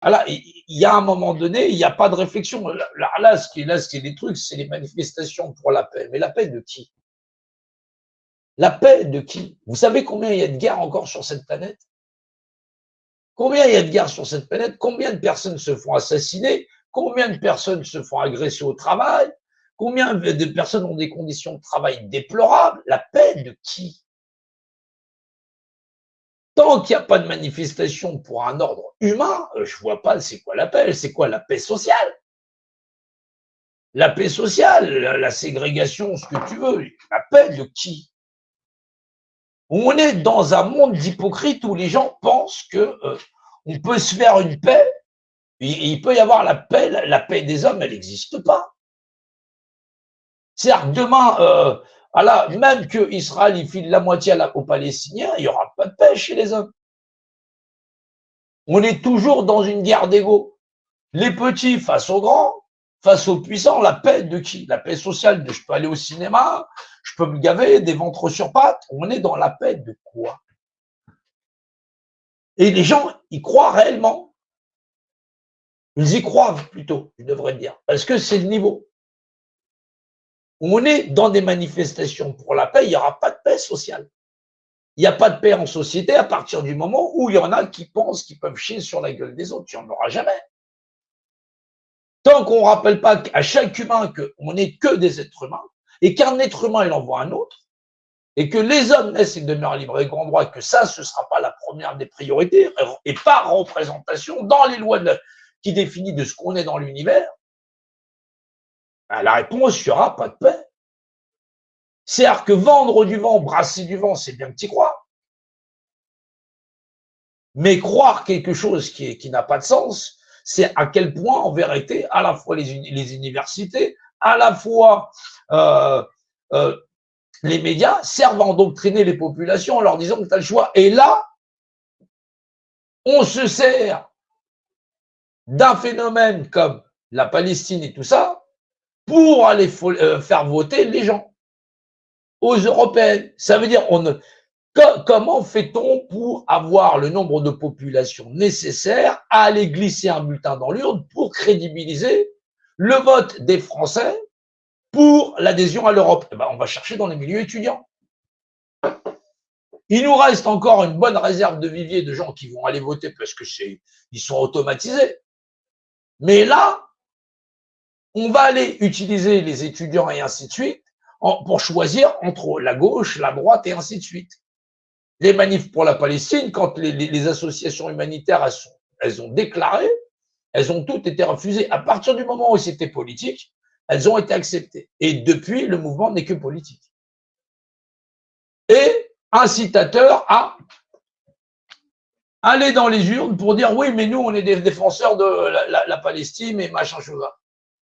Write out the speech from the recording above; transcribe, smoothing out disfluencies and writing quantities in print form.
Alors, il y a un moment donné, il n'y a pas de réflexion. Là, ce qui est des trucs, c'est les manifestations pour la paix. Mais la paix de qui? La paix de qui? Vous savez combien il y a de guerres encore sur cette planète? Combien il y a de guerres sur cette planète? Combien de personnes se font assassiner? Combien de personnes se font agresser au travail? Combien de personnes ont des conditions de travail déplorables? La paix de qui? Tant qu'il n'y a pas de manifestation pour un ordre humain, je vois pas c'est quoi la paix. C'est quoi la paix sociale? La paix sociale, la ségrégation, ce que tu veux. La paix de qui? On est dans un monde d'hypocrites où les gens pensent que on peut se faire une paix. Il peut y avoir la paix des hommes, elle n'existe pas. C'est-à-dire que demain, même que Israël il file la moitié aux Palestiniens, il n'y aura pas de paix chez les hommes. On est toujours dans une guerre d'ego. Les petits face aux grands, face aux puissants, la paix de qui? La paix sociale de je peux aller au cinéma, je peux me gaver, des ventres sur pattes. On est dans la paix de quoi? Et les gens y croient réellement. Ils y croient plutôt, je devrais dire, parce que c'est le niveau. On est dans des manifestations pour la paix, il n'y aura pas de paix sociale. Il n'y a pas de paix en société à partir du moment où il y en a qui pensent qu'ils peuvent chier sur la gueule des autres. Il n'y en aura jamais. Tant qu'on ne rappelle pas à chaque humain qu'on n'est que des êtres humains et qu'un être humain, il envoie un autre et que les hommes naissent et demeurent libres et grand droit, que ça, ce ne sera pas la première des priorités et par représentation dans les lois qui définissent de ce qu'on est dans l'univers, la réponse, il n'y aura pas de paix. C'est-à-dire que vendre du vent, brasser du vent, c'est bien que tu y crois. Mais croire quelque chose qui n'a pas de sens, c'est à quel point, en vérité, à la fois les universités, à la fois les médias servent à endoctriner les populations en leur disant que tu as le choix. Et là, on se sert d'un phénomène comme la Palestine et tout ça pour aller faire voter les gens aux européennes. Ça veut dire, comment fait-on pour avoir le nombre de population nécessaire à aller glisser un bulletin dans l'urne pour crédibiliser le vote des Français pour l'adhésion à l'Europe? On va chercher dans les milieux étudiants. Il nous reste encore une bonne réserve de vivier de gens qui vont aller voter parce que ils sont automatisés. Mais là, on va aller utiliser les étudiants et ainsi de suite pour choisir entre la gauche, la droite et ainsi de suite. Les manifs pour la Palestine, quand les associations humanitaires elles ont déclaré, elles ont toutes été refusées. À partir du moment où c'était politique, elles ont été acceptées. Et depuis, le mouvement n'est que politique. Et incitateur à aller dans les urnes pour dire oui, mais nous, on est des défenseurs de la Palestine et machin chose.